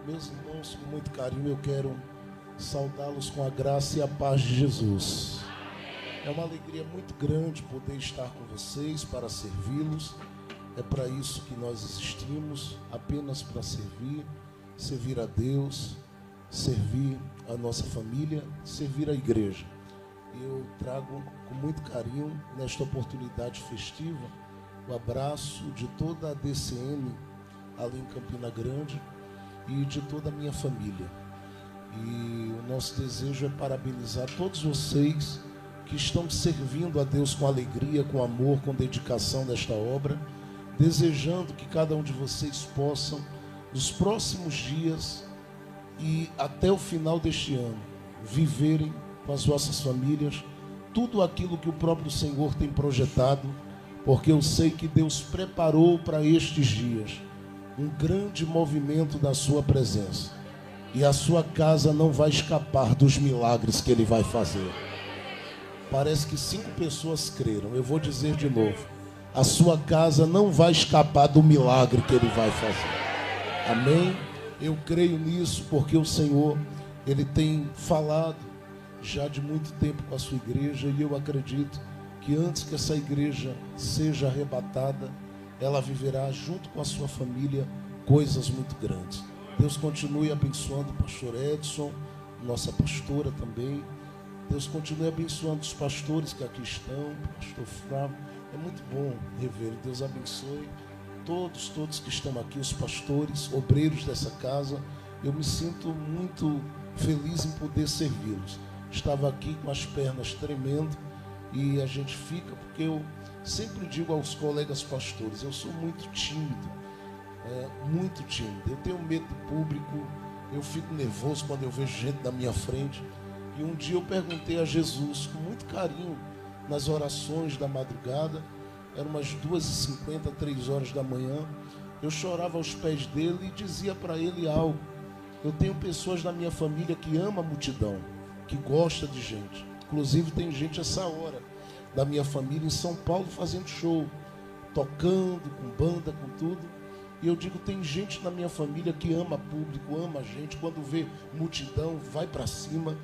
Meus irmãos, com muito carinho eu quero saudá-los com a graça e a paz de Jesus. É uma alegria muito grande poder estar com vocês para servi-los. É para isso que nós existimos, apenas para servir a Deus, servir a nossa família, servir a igreja. Eu trago com muito carinho, nesta oportunidade festiva, o abraço de toda a DCM ali em Campina Grande e de toda a minha família. E o nosso desejo é parabenizar todos vocês que estão servindo a Deus com alegria, com amor, com dedicação nesta obra, desejando que cada um de vocês possam, nos próximos dias e até o final deste ano, viverem com as vossas famílias tudo aquilo que o próprio Senhor tem projetado, porque eu sei que Deus preparou para estes dias um grande movimento da sua presença. E a sua casa não vai escapar dos milagres que Ele vai fazer. Parece que 5 pessoas creram. Eu vou dizer de novo. A sua casa não vai escapar do milagre que Ele vai fazer. Amém? Eu creio nisso porque o Senhor, Ele tem falado já de muito tempo com a sua igreja. E eu acredito que antes que essa igreja seja arrebatada, ela viverá junto com a sua família coisas muito grandes. Deus continue abençoando o pastor Edson, nossa pastora também. Deus continue abençoando os pastores que aqui estão, o pastor Flávio. É muito bom rever. Deus abençoe todos que estão aqui, os pastores, obreiros dessa casa. Eu me sinto muito feliz em poder servi-los. Estava aqui com as pernas tremendo e a gente fica, porque eu sempre digo aos colegas pastores, eu sou muito tímido. Muito tímido, eu tenho medo do público, eu fico nervoso quando eu vejo gente na minha frente. E um dia eu perguntei a Jesus, com muito carinho, nas orações da madrugada, eram umas 2h50, 3 horas da manhã, eu chorava aos pés dele e dizia para ele algo. Eu tenho pessoas na minha família que ama a multidão, que gosta de gente. Inclusive tem gente essa hora da minha família em São Paulo fazendo show, tocando, com banda, com tudo. E eu digo, tem gente na minha família que ama público, ama a gente. Quando vê multidão, vai para cima.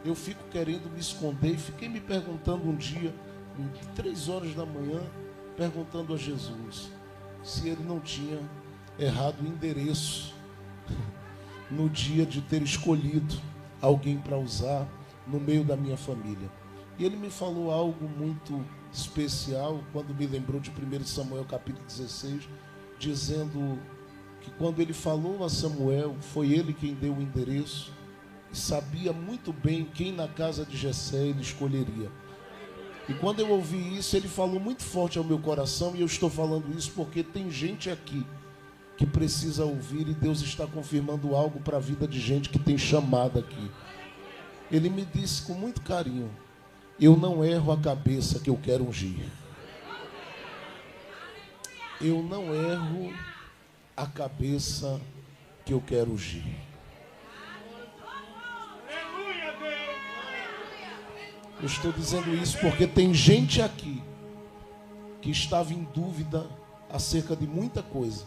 Eu fico querendo me esconder. E fiquei me perguntando um dia, 3 horas da manhã, perguntando a Jesus se ele não tinha errado o endereço no dia de ter escolhido alguém para usar no meio da minha família. E ele me falou algo muito especial quando me lembrou de 1 Samuel capítulo 16, dizendo que quando ele falou a Samuel, foi ele quem deu o endereço e sabia muito bem quem na casa de Jessé ele escolheria. E quando eu ouvi isso, ele falou muito forte ao meu coração, e eu estou falando isso porque tem gente aqui que precisa ouvir, e Deus está confirmando algo para a vida de gente que tem chamado aqui. Ele me disse com muito carinho, eu não erro a cabeça que eu quero ungir. Eu não erro a cabeça que eu quero ungir. Eu estou dizendo isso porque tem gente aqui que estava em dúvida acerca de muita coisa,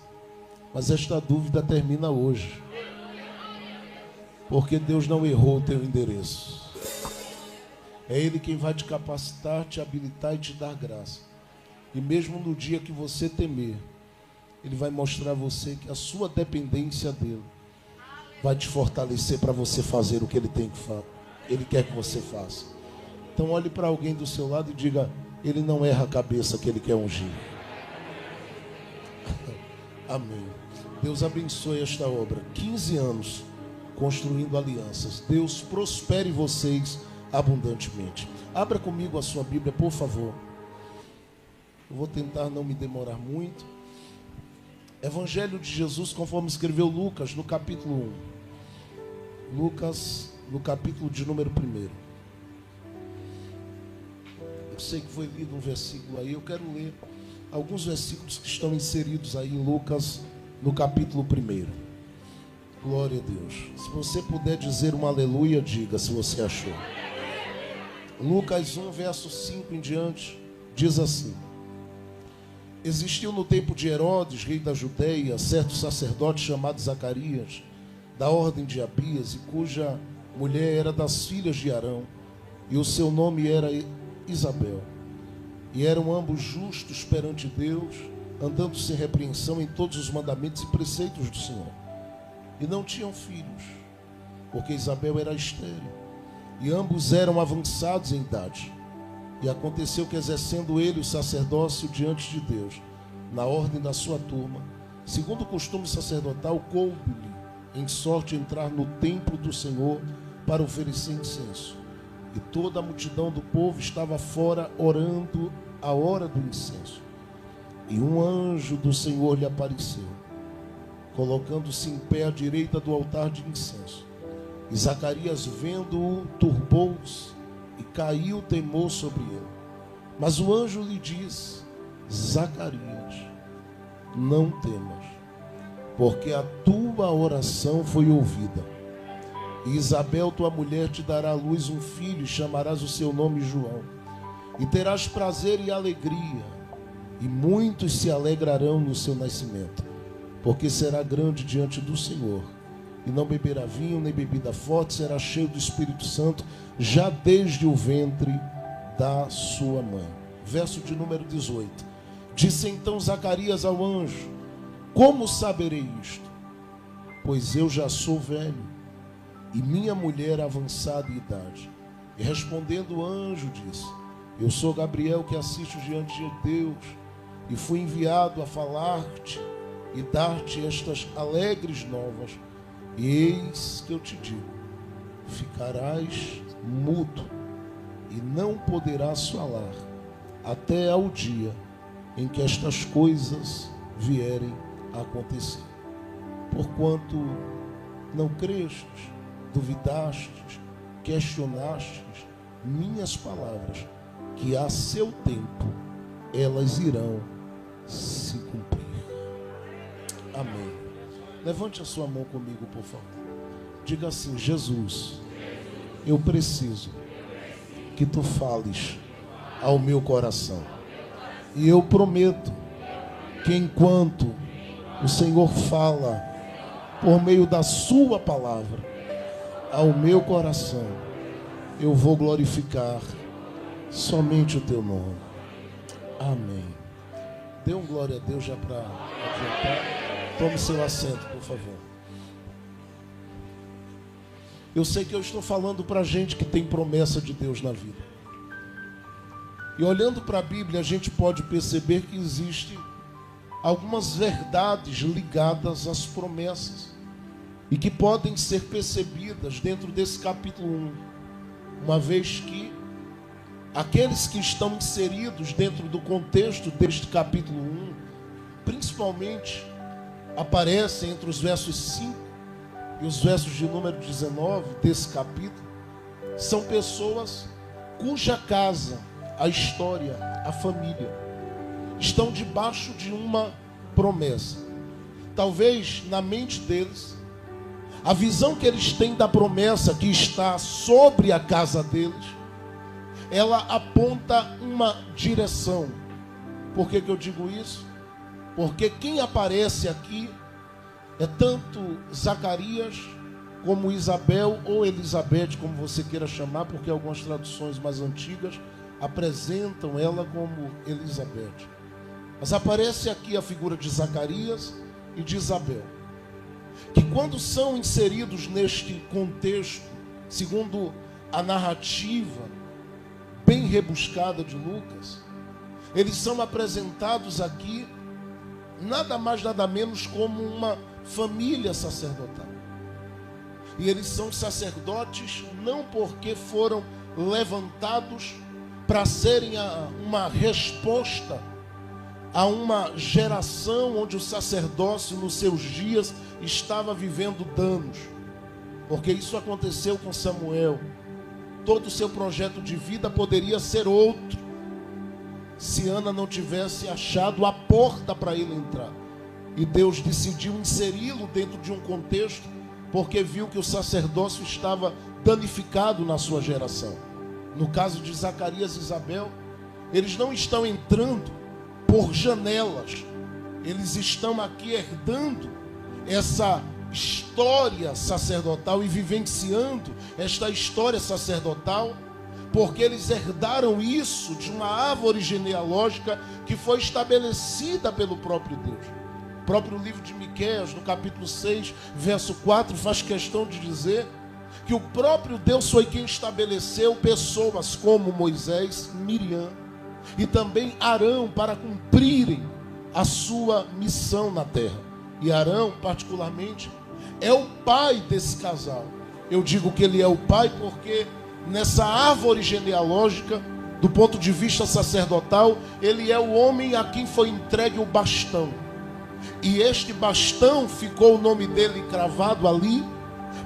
mas esta dúvida termina hoje, porque Deus não errou o teu endereço. É Ele quem vai te capacitar, te habilitar e te dar graça. E mesmo no dia que você temer, Ele vai mostrar a você que a sua dependência dEle vai te fortalecer para você fazer o que Ele tem que fazer. Ele quer que você faça. Então olhe para alguém do seu lado e diga, Ele não erra a cabeça que Ele quer ungir. Amém. Deus abençoe esta obra. 15 anos construindo alianças. Deus prospere vocês abundantemente. Abra comigo a sua Bíblia, por favor. Eu vou tentar não me demorar muito. Evangelho de Jesus, conforme escreveu Lucas, no capítulo 1. Lucas, no capítulo de número 1. Eu sei que foi lido um versículo aí. Eu quero ler alguns versículos que estão inseridos aí em Lucas, no capítulo 1. Glória a Deus. Se você puder dizer um aleluia, diga se você achou. Lucas 1, verso 5 em diante, diz assim: Existiu no tempo de Herodes, rei da Judeia, certo sacerdote chamado Zacarias, da ordem de Abias, e cuja mulher era das filhas de Arão, e o seu nome era Isabel. E eram ambos justos perante Deus, andando sem repreensão em todos os mandamentos e preceitos do Senhor. E não tinham filhos, porque Isabel era estéril, e ambos eram avançados em idade. E aconteceu que, exercendo ele o sacerdócio diante de Deus, na ordem da sua turma, segundo o costume sacerdotal, coube-lhe em sorte entrar no templo do Senhor para oferecer incenso. E toda a multidão do povo estava fora orando a hora do incenso. E um anjo do Senhor lhe apareceu, colocando-se em pé à direita do altar de incenso. E Zacarias, vendo-o, turbou-se e caiu o temor sobre ele. Mas o anjo lhe disse: Zacarias, não temas, porque a tua oração foi ouvida. E Isabel, tua mulher, te dará à luz um filho, e chamarás o seu nome João. E terás prazer e alegria, e muitos se alegrarão no seu nascimento, porque será grande diante do Senhor. E não beberá vinho nem bebida forte, será cheio do Espírito Santo, já desde o ventre da sua mãe. Verso de número 18. Disse então Zacarias ao anjo: como saberei isto? Pois eu já sou velho, e minha mulher avançada em idade. E respondendo o anjo disse: eu sou Gabriel, que assisto diante de Deus, e fui enviado a falar-te e dar-te estas alegres novas. E eis que eu te digo: ficarás mudo e não poderás falar até ao dia em que estas coisas vierem a acontecer. Porquanto não crestes, duvidastes, questionastes minhas palavras, que a seu tempo elas irão se cumprir. Amém. Levante a sua mão comigo, por favor. Diga assim: Jesus, eu preciso que tu fales ao meu coração. E eu prometo que enquanto o Senhor fala por meio da sua palavra ao meu coração, eu vou glorificar somente o teu nome. Amém. Dê um glória a Deus já para adiantar. Tome seu assento, por favor. Eu sei que eu estou falando para gente que tem promessa de Deus na vida. E olhando para a Bíblia, a gente pode perceber que existem algumas verdades ligadas às promessas e que podem ser percebidas dentro desse capítulo 1, uma vez que aqueles que estão inseridos dentro do contexto deste capítulo 1, principalmente, aparecem entre os versos 5 e os versos de número 19 desse capítulo, são pessoas cuja casa, a história, a família, estão debaixo de uma promessa. Talvez na mente deles, a visão que eles têm da promessa que está sobre a casa deles, ela aponta uma direção. Por que eu digo isso? Porque quem aparece aqui é tanto Zacarias como Isabel, ou Elizabeth, como você queira chamar, porque algumas traduções mais antigas apresentam ela como Elizabeth. Mas aparece aqui a figura de Zacarias e de Isabel, que quando são inseridos neste contexto, segundo a narrativa bem rebuscada de Lucas, eles são apresentados aqui nada mais, nada menos como uma família sacerdotal. E eles são sacerdotes não porque foram levantados para serem uma resposta a uma geração onde o sacerdócio nos seus dias estava vivendo danos, porque isso aconteceu com Samuel. Todo o seu projeto de vida poderia ser outro se Ana não tivesse achado a porta para ele entrar. E Deus decidiu inseri-lo dentro de um contexto, porque viu que o sacerdócio estava danificado na sua geração. No caso de Zacarias e Isabel, eles não estão entrando por janelas, eles estão aqui herdando essa história sacerdotal e vivenciando esta história sacerdotal, porque eles herdaram isso de uma árvore genealógica que foi estabelecida pelo próprio Deus. O próprio livro de Miqueias, no capítulo 6, verso 4, faz questão de dizer que o próprio Deus foi quem estabeleceu pessoas como Moisés, Miriam e também Arão para cumprirem a sua missão na terra. E Arão, particularmente, é o pai desse casal. Eu digo que ele é o pai porque nessa árvore genealógica, do ponto de vista sacerdotal, ele é o homem a quem foi entregue o bastão. E este bastão ficou o nome dele cravado ali,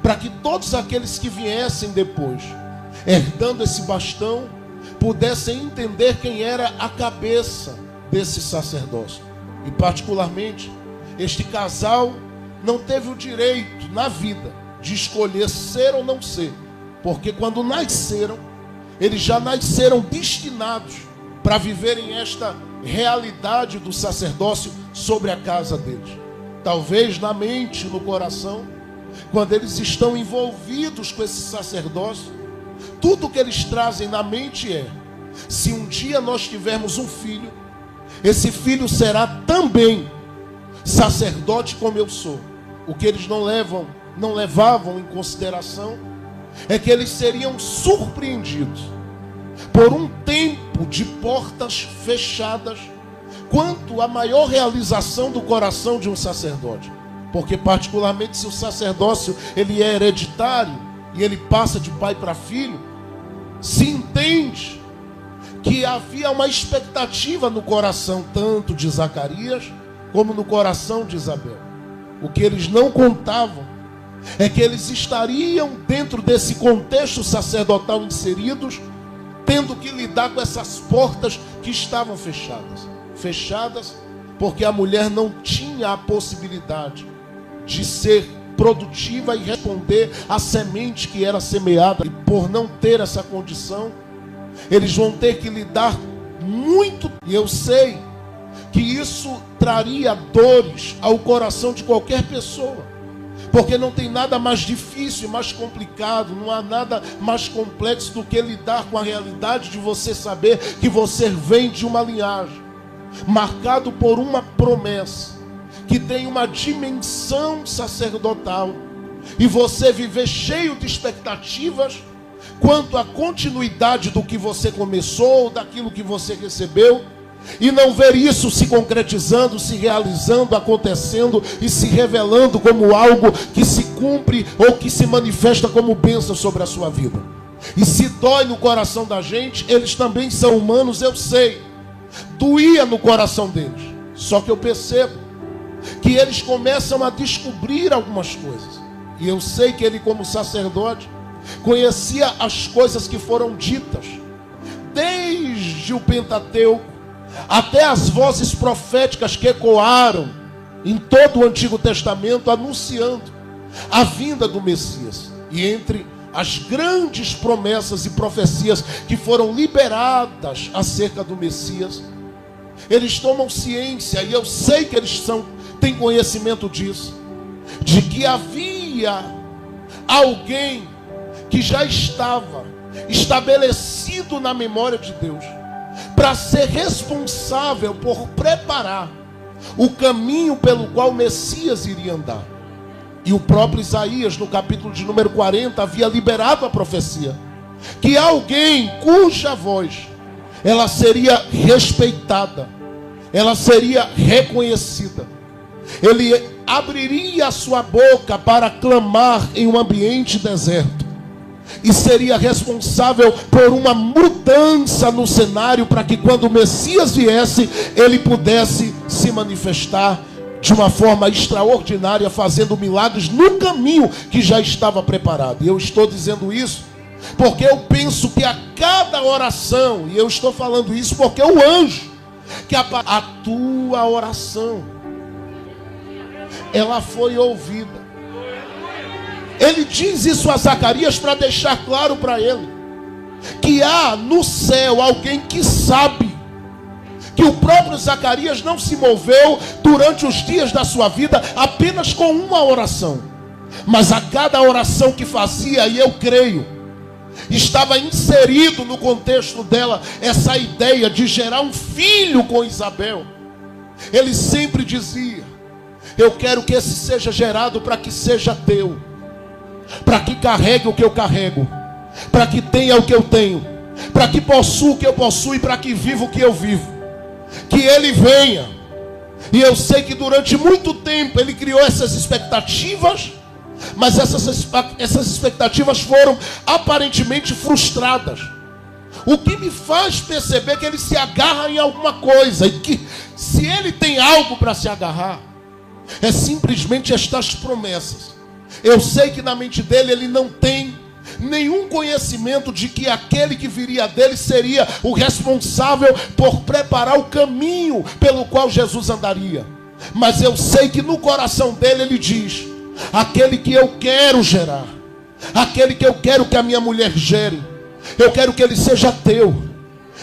para que todos aqueles que viessem depois, herdando esse bastão, pudessem entender quem era a cabeça desse sacerdócio. E particularmente, este casal não teve o direito na vida de escolher ser ou não ser, porque quando nasceram, eles já nasceram destinados para viverem esta realidade do sacerdócio sobre a casa deles. Talvez na mente, no coração, quando eles estão envolvidos com esse sacerdócio, tudo que eles trazem na mente é: se um dia nós tivermos um filho, esse filho será também sacerdote como eu sou. O que eles não levavam em consideração é que eles seriam surpreendidos por um tempo de portas fechadas quanto à maior realização do coração de um sacerdote. Porque particularmente se o sacerdócio ele é hereditário e ele passa de pai para filho, se entende que havia uma expectativa no coração tanto de Zacarias como no coração de Isabel. O que eles não contavam é que eles estariam dentro desse contexto sacerdotal inseridos, tendo que lidar com essas portas que estavam fechadas. Fechadas porque a mulher não tinha a possibilidade de ser produtiva e responder à semente que era semeada. E por não ter essa condição, eles vão ter que lidar muito. E eu sei que isso traria dores ao coração de qualquer pessoa, porque não tem nada mais difícil e mais complicado, não há nada mais complexo do que lidar com a realidade de você saber que você vem de uma linhagem marcado por uma promessa que tem uma dimensão sacerdotal, e você viver cheio de expectativas quanto à continuidade do que você começou, daquilo que você recebeu, e não ver isso se concretizando, se realizando, acontecendo e se revelando como algo que se cumpre ou que se manifesta como bênção sobre a sua vida. E se dói no coração da gente, eles também são humanos, eu sei. Doía no coração deles. Só que eu percebo que eles começam a descobrir algumas coisas. E eu sei que ele, como sacerdote, conhecia as coisas que foram ditas, desde o Pentateuco até as vozes proféticas que ecoaram em todo o Antigo Testamento, anunciando a vinda do Messias. E entre as grandes promessas e profecias que foram liberadas acerca do Messias, eles tomam ciência, e eu sei que eles têm conhecimento disso, de que havia alguém que já estava estabelecido na memória de Deus para ser responsável por preparar o caminho pelo qual o Messias iria andar. E o próprio Isaías, no capítulo de número 40, havia liberado a profecia que alguém cuja voz ela seria respeitada, ela seria reconhecida, ele abriria a sua boca para clamar em um ambiente deserto, e seria responsável por uma mudança no cenário, para que quando o Messias viesse, ele pudesse se manifestar de uma forma extraordinária, fazendo milagres no caminho que já estava preparado. E eu estou dizendo isso porque eu penso que a cada oração, e eu estou falando isso porque o anjo que a tua oração, ela foi ouvida. Ele diz isso a Zacarias para deixar claro para ele que há no céu alguém que sabe que o próprio Zacarias não se moveu durante os dias da sua vida apenas com uma oração. Mas a cada oração que fazia, e eu creio, estava inserido no contexto dela essa ideia de gerar um filho com Isabel. Ele sempre dizia: eu quero que esse seja gerado para que seja teu, para que carregue o que eu carrego, para que tenha o que eu tenho, para que possua o que eu possuo e para que viva o que eu vivo. Que ele venha. E eu sei que durante muito tempo ele criou essas expectativas, mas essas expectativas foram aparentemente frustradas. O que me faz perceber que ele se agarra em alguma coisa, e que se ele tem algo para se agarrar, é simplesmente estas promessas. Eu sei que na mente dele ele não tem nenhum conhecimento de que aquele que viria dele seria o responsável por preparar o caminho pelo qual Jesus andaria. Mas eu sei que no coração dele ele diz: aquele que eu quero gerar, aquele que eu quero que a minha mulher gere, eu quero que ele seja teu,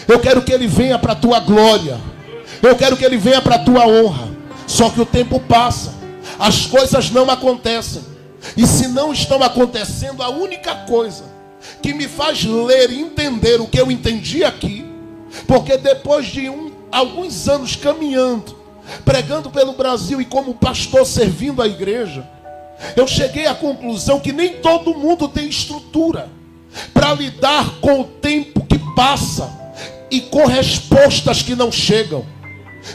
eu quero que ele venha para a tua glória, eu quero que ele venha para a tua honra. Só que o tempo passa, as coisas não acontecem, e se não estão acontecendo, a única coisa que me faz ler e entender o que eu entendi aqui, porque depois de alguns anos caminhando, pregando pelo Brasil e como pastor servindo a igreja, eu cheguei à conclusão que nem todo mundo tem estrutura para lidar com o tempo que passa e com respostas que não chegam.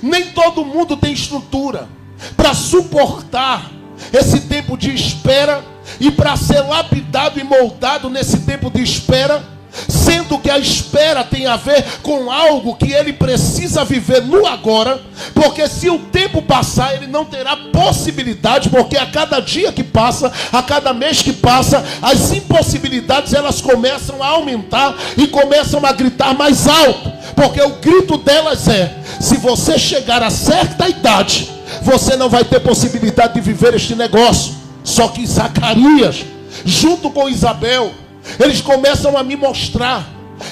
Nem todo mundo tem estrutura para suportar esse tempo de espera e para ser lapidado e moldado nesse tempo de espera, sendo que a espera tem a ver com algo que ele precisa viver no agora, porque se o tempo passar, ele não terá possibilidade, porque a cada dia que passa, a cada mês que passa, as impossibilidades elas começam a aumentar e começam a gritar mais alto, porque o grito delas é: se você chegar a certa idade, você não vai ter possibilidade de viver este negócio. Só que Zacarias, junto com Isabel, eles começam a me mostrar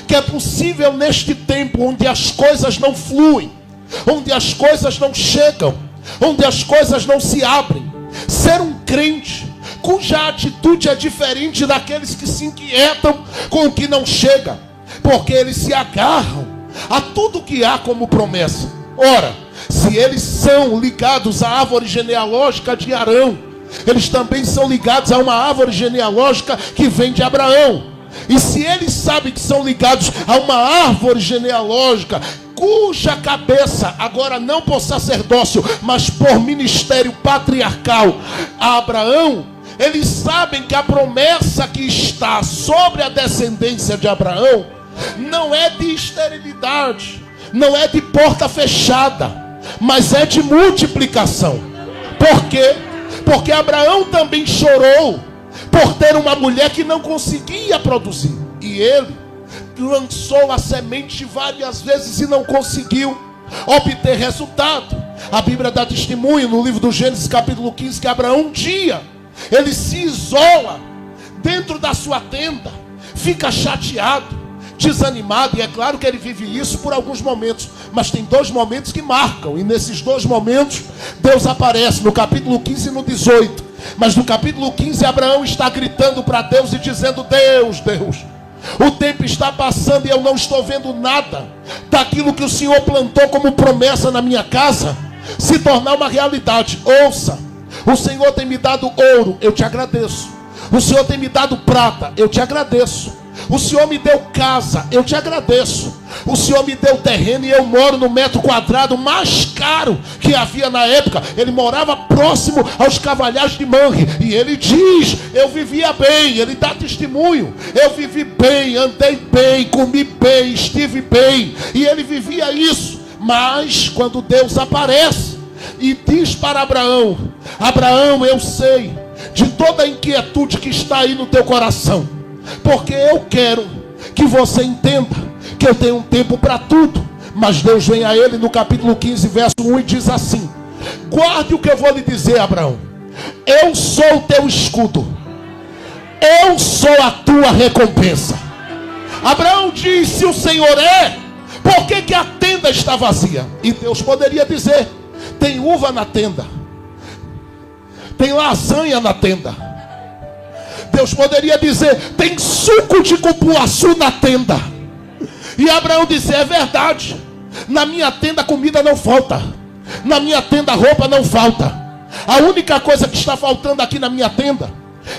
que é possível neste tempo onde as coisas não fluem, onde as coisas não chegam, onde as coisas não se abrem, ser um crente cuja atitude é diferente daqueles que se inquietam com o que não chega, porque eles se agarram a tudo que há como promessa. Ora, se eles são ligados à árvore genealógica de Arão, eles também são ligados a uma árvore genealógica que vem de Abraão. E se eles sabem que são ligados a uma árvore genealógica cuja cabeça, agora não por sacerdócio, mas por ministério patriarcal, a Abraão, eles sabem que a promessa que está sobre a descendência de Abraão não é de esterilidade, não é de porta fechada, mas é de multiplicação. Por quê? Porque Abraão também chorou por ter uma mulher que não conseguia produzir. E ele lançou a semente várias vezes e não conseguiu obter resultado. A Bíblia dá testemunho no livro do Gênesis capítulo 15 que Abraão um dia, ele se isola dentro da sua tenda, fica chateado, desanimado, e é claro que ele vive isso por alguns momentos, mas tem dois momentos que marcam, e nesses dois momentos Deus aparece no capítulo 15 e no 18. Mas no capítulo 15 Abraão está gritando para Deus e dizendo: Deus, o tempo está passando e eu não estou vendo nada daquilo que o Senhor plantou como promessa na minha casa se tornar uma realidade. Ouça, o Senhor tem me dado ouro, eu te agradeço. O Senhor tem me dado prata, eu te agradeço. O Senhor me deu casa, eu te agradeço. O Senhor me deu terreno e eu moro no metro quadrado mais caro que havia na época. Ele morava próximo aos Cavalhais de Mangue. E ele diz: eu vivia bem. Ele dá testemunho: eu vivi bem, andei bem, comi bem, estive bem. E ele vivia isso. Mas quando Deus aparece e diz para Abraão: Abraão, eu sei de toda a inquietude que está aí no teu coração, porque eu quero que você entenda que eu tenho um tempo para tudo. Mas Deus vem a ele no capítulo 15, verso 1 e diz assim: guarde o que eu vou lhe dizer, Abraão. Eu sou o teu escudo, eu sou a tua recompensa. Abraão diz: se o Senhor é, por que a tenda está vazia? E Deus poderia dizer: tem uva na tenda, tem lasanha na tenda, Deus poderia dizer: tem suco de cupuaçu na tenda. E Abraão disse: é verdade, na minha tenda comida não falta, na minha tenda roupa não falta. A única coisa que está faltando aqui na minha tenda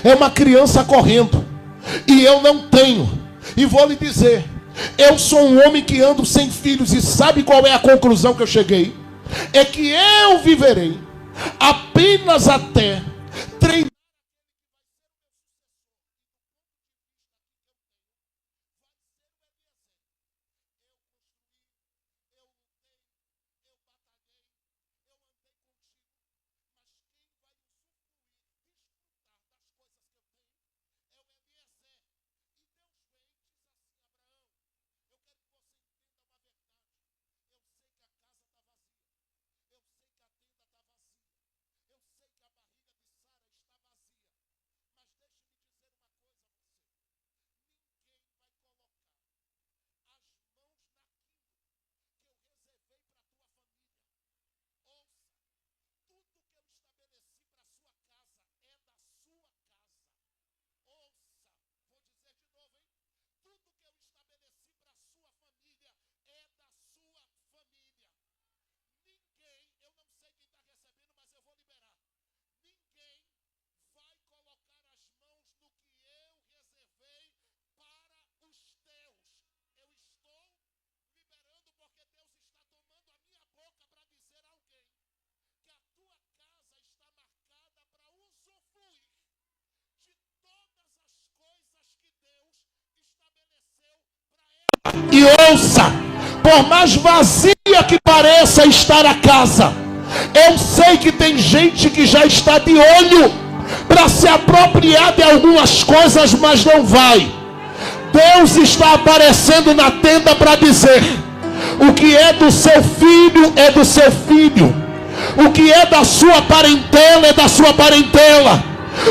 é uma criança correndo, e eu não tenho. E vou lhe dizer, eu sou um homem que ando sem filhos, e sabe qual é a conclusão que eu cheguei? É que eu viverei apenas até treinar. E ouça, por mais vazia que pareça estar a casa, eu sei que tem gente que já está de olho para se apropriar de algumas coisas, mas não vai. Deus está aparecendo na tenda para dizer: o que é do seu filho é do seu filho, o que é da sua parentela é da sua parentela,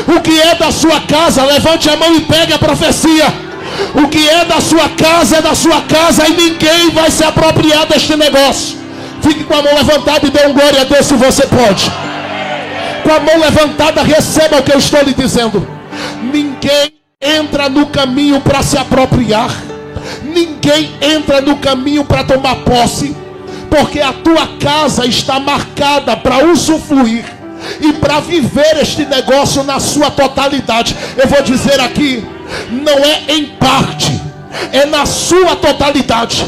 o que é da sua casa, levante a mão e pegue a profecia. O que é da sua casa é da sua casa, e ninguém vai se apropriar deste negócio. Fique com a mão levantada e dê um glória a Deus se você pode. Com a mão levantada, receba o que eu estou lhe dizendo. Ninguém entra no caminho para se apropriar. Ninguém entra no caminho para tomar posse, porque a tua casa está marcada para usufruir e para viver este negócio na sua totalidade. Eu vou dizer aqui, não é em parte, é na sua totalidade.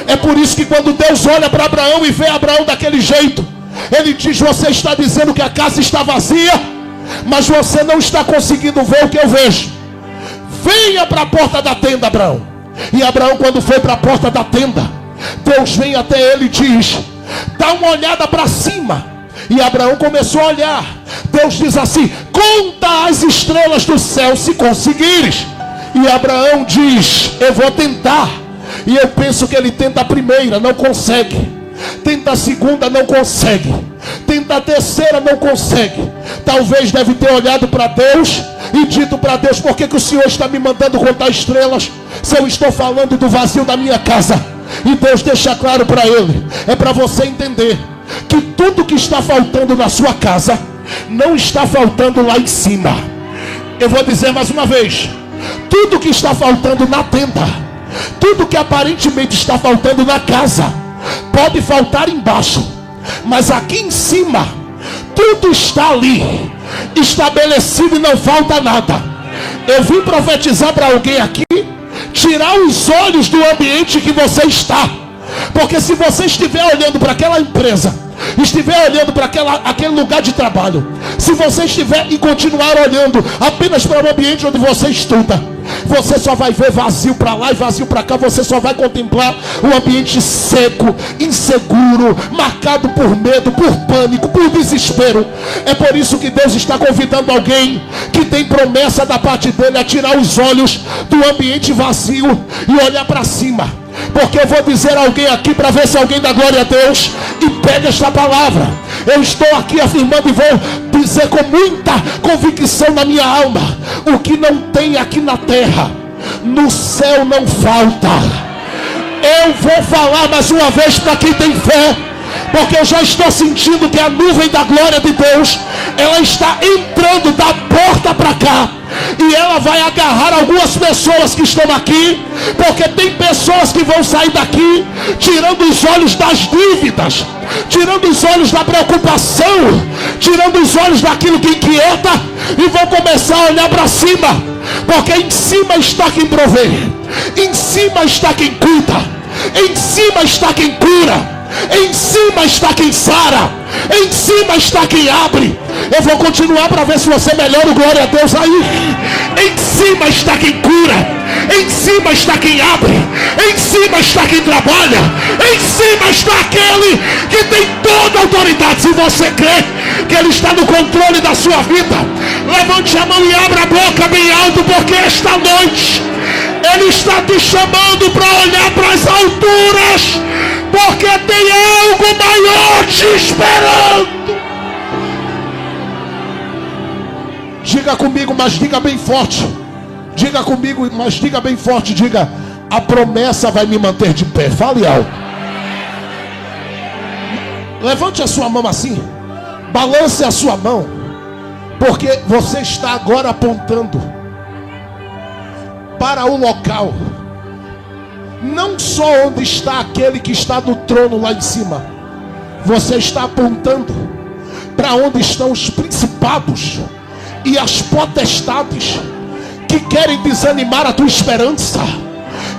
É por isso que quando Deus olha para Abraão e vê Abraão daquele jeito, ele diz: você está dizendo que a casa está vazia, mas você não está conseguindo ver o que eu vejo. Venha para a porta da tenda, Abraão. E Abraão, quando foi para a porta da tenda, Deus vem até ele e diz: dá uma olhada para cima. E Abraão começou a olhar. Deus diz assim: conta as estrelas do céu, se conseguires. E Abraão diz: eu vou tentar. E eu penso que ele tenta a primeira, não consegue. Tenta a segunda, não consegue. Tenta a terceira, não consegue. Talvez deve ter olhado para Deus e dito para Deus: por que o Senhor está me mandando contar estrelas, se eu estou falando do vazio da minha casa? E Deus deixa claro para ele: é para você entender que tudo que está faltando na sua casa não está faltando lá em cima. Eu vou dizer mais uma vez: tudo que está faltando na tenda, tudo que aparentemente está faltando na casa, pode faltar embaixo, mas aqui em cima tudo está ali estabelecido e não falta nada. Eu vim profetizar para alguém aqui: tirar os olhos do ambiente que você está. Porque se você estiver olhando para aquela empresa, estiver olhando para aquele lugar de trabalho, se você estiver e continuar olhando apenas para o ambiente onde você estuda, você só vai ver vazio para lá e vazio para cá. Você só vai contemplar um ambiente seco, inseguro, marcado por medo, por pânico, por desespero. É por isso que Deus está convidando alguém que tem promessa da parte dele a tirar os olhos do ambiente vazio e olhar para cima. Porque eu vou dizer a alguém aqui, para ver se alguém dá glória a Deus e pega esta palavra. Eu estou aqui afirmando e vou dizer com muita convicção na minha alma: o que não tem aqui na terra, no céu não falta. Eu vou falar mais uma vez para quem tem fé, porque eu já estou sentindo que a nuvem da glória de Deus, ela está entrando da porta para cá. E ela vai agarrar algumas pessoas que estão aqui, porque tem pessoas que vão sair daqui tirando os olhos das dívidas, tirando os olhos da preocupação, tirando os olhos daquilo que inquieta, e vão começar a olhar para cima, porque em cima está quem provê, em cima está quem cuida, em cima está quem cura, em cima está quem sara, em cima está quem abre. Eu vou continuar para ver se você melhora o glória a Deus aí. Em cima está quem cura, em cima está quem abre, em cima está quem trabalha, em cima está aquele que tem toda a autoridade. Se você crê que Ele está no controle da sua vida, levante a mão e abra a boca bem alto, porque esta noite Ele está te chamando para olhar para as alturas, porque tem algo maior te esperando. Diga comigo, mas diga bem forte. Diga comigo, mas diga bem forte. Diga: a promessa vai me manter de pé. Fale alto. Levante a sua mão assim, balance a sua mão, porque você está agora apontando para o local, não só onde está aquele que está no trono lá em cima. Você está apontando para onde estão os principados e as potestades que querem desanimar a tua esperança,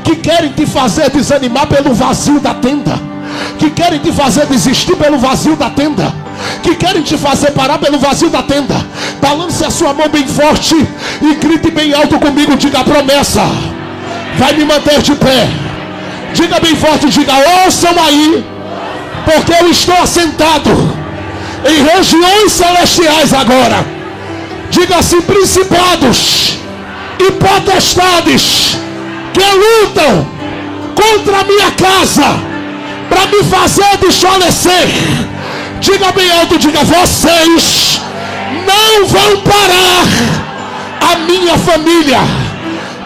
que querem te fazer desanimar pelo vazio da tenda, que querem te fazer desistir pelo vazio da tenda, que querem te fazer parar pelo vazio da tenda. Balance a sua mão bem forte e grite bem alto comigo. Diga: a promessa vai me manter de pé. Diga bem forte, diga: ouçam aí, porque eu estou assentado em regiões celestiais agora. Diga assim: principados e potestades que lutam contra a minha casa para me fazer desfalecer. Diga bem alto, diga: vocês não vão parar a minha família,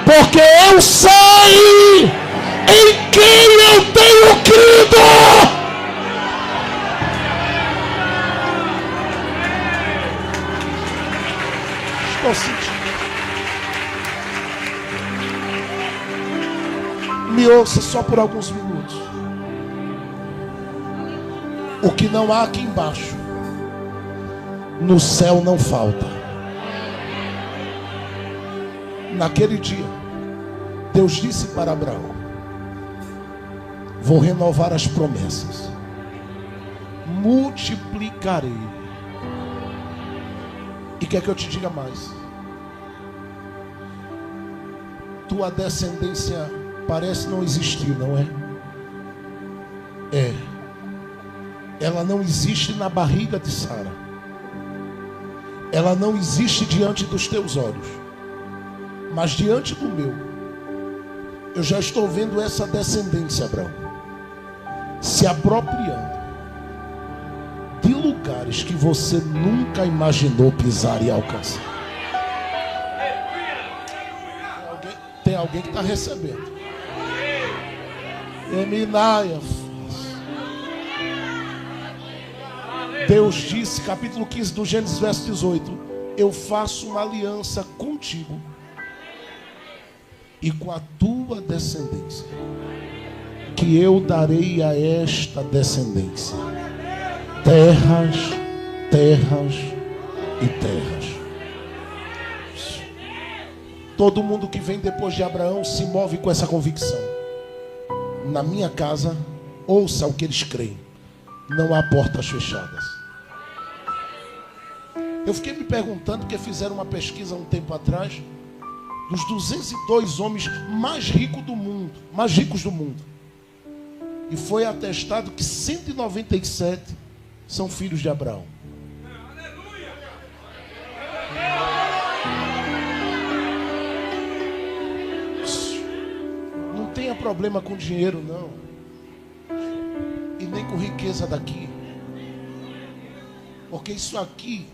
porque eu sei em quem eu tenho crido. Estou sentindo. Me ouça só por alguns minutos. O que não há aqui embaixo, no céu não falta. Naquele dia, Deus disse para Abraão: vou renovar as promessas, multiplicarei. E quer que eu te diga mais? Tua descendência parece não existir, não é? É. Ela não existe na barriga de Sara. Ela não existe diante dos teus olhos. Mas diante do meu, eu já estou vendo essa descendência, Abraão, se apropriando de lugares que você nunca imaginou pisar e alcançar. Tem alguém que está recebendo. Eminaia. Deus disse, capítulo 15 do Gênesis, verso 18: eu faço uma aliança contigo e com a tua descendência, que eu darei a esta descendência terras, terras e terras. Todo mundo que vem depois de Abraão se move com essa convicção. Na minha casa, ouça o que eles creem: não há portas fechadas. Eu fiquei me perguntando, porque fizeram uma pesquisa um tempo atrás, dos 202 homens mais ricos do mundo, e foi atestado que 197 são filhos de Abraão. Não tenha problema com dinheiro, não, e nem com riqueza daqui, porque isso aqui,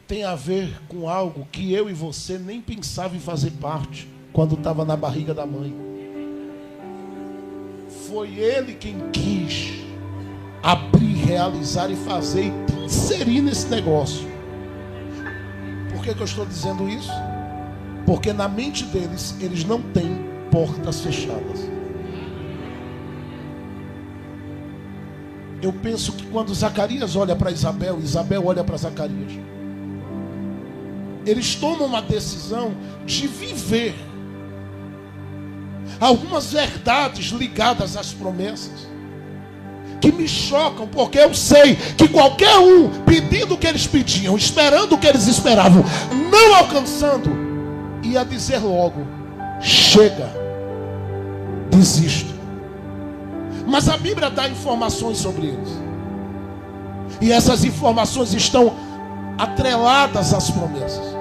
tem a ver com algo que eu e você nem pensava em fazer parte quando estava na barriga da mãe. Foi Ele quem quis abrir, realizar e fazer e te inserir nesse negócio. que eu estou dizendo isso? Porque na mente deles, eles não têm portas fechadas. Eu penso que quando Zacarias olha para Isabel, Isabel olha para Zacarias, eles tomam uma decisão de viver algumas verdades ligadas às promessas que me chocam, porque eu sei que qualquer um pedindo o que eles pediam, esperando o que eles esperavam, não alcançando, ia dizer logo: chega, desisto. Mas a Bíblia dá informações sobre eles, e essas informações estão atreladas às promessas.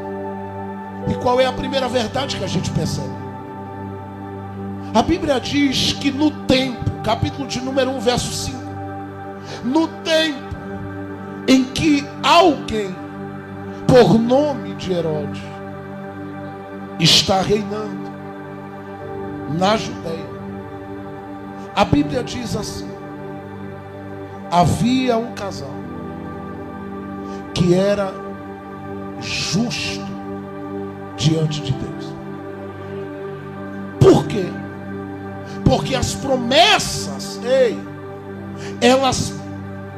E qual é a primeira verdade que a gente percebe? A Bíblia diz que no tempo, capítulo de número 1, verso 5, no tempo em que alguém, por nome de Herodes, está reinando na Judeia, a Bíblia diz assim: havia um casal que era justo diante de Deus. Por quê? Porque as promessas, elas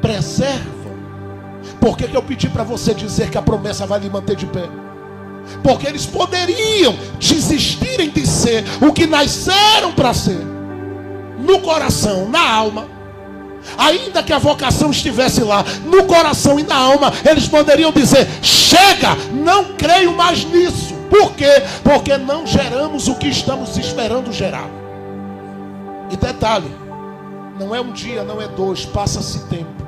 preservam. Por que eu pedi para você dizer que a promessa vai lhe manter de pé? Porque eles poderiam desistirem de ser o que nasceram para ser, no coração, na alma. Ainda que a vocação estivesse lá, no coração e na alma, eles poderiam dizer: chega, não creio mais nisso. Por quê? Porque não geramos o que estamos esperando gerar. E detalhe, não é um dia, não é dois, passa-se tempo.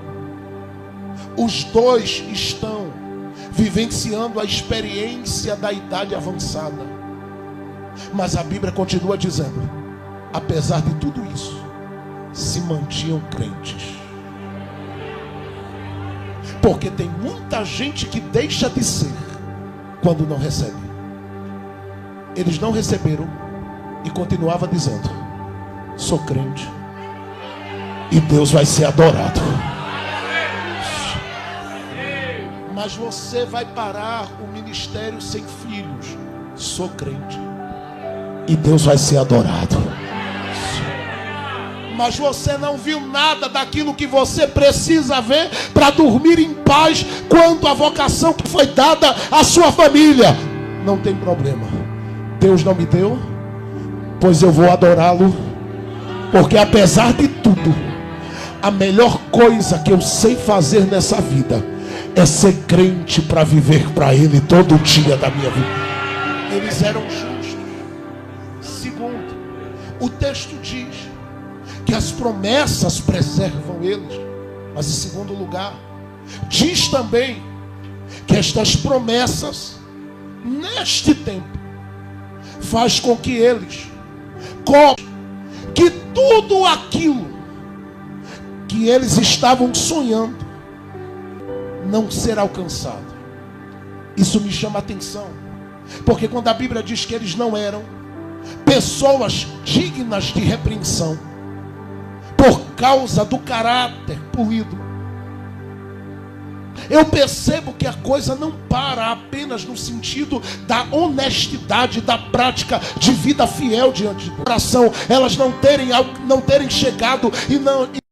Os dois estão vivenciando a experiência da idade avançada. Mas a Bíblia continua dizendo: apesar de tudo isso, se mantinham crentes. Porque tem muita gente que deixa de ser quando não recebe. Eles não receberam e continuava dizendo: sou crente e Deus vai ser adorado. Mas você vai parar o ministério sem filhos. Sou crente e Deus vai ser adorado. Mas você não viu nada daquilo que você precisa ver para dormir em paz quanto à vocação que foi dada à sua família. Não tem problema. Deus não me deu, pois eu vou adorá-lo. Porque apesar de tudo, a melhor coisa que eu sei fazer nessa vida é ser crente para viver para Ele todo dia da minha vida. Eles eram justos. Segundo, o texto diz que as promessas preservam eles. Mas em segundo lugar, diz também que estas promessas, neste tempo, faz com que eles que tudo aquilo que eles estavam sonhando não ser alcançado. Isso me chama a atenção, porque quando a Bíblia diz que eles não eram pessoas dignas de repreensão por causa do caráter polido, eu percebo que a coisa não para apenas no sentido da honestidade, da prática de vida fiel diante do coração, elas não terem chegado e não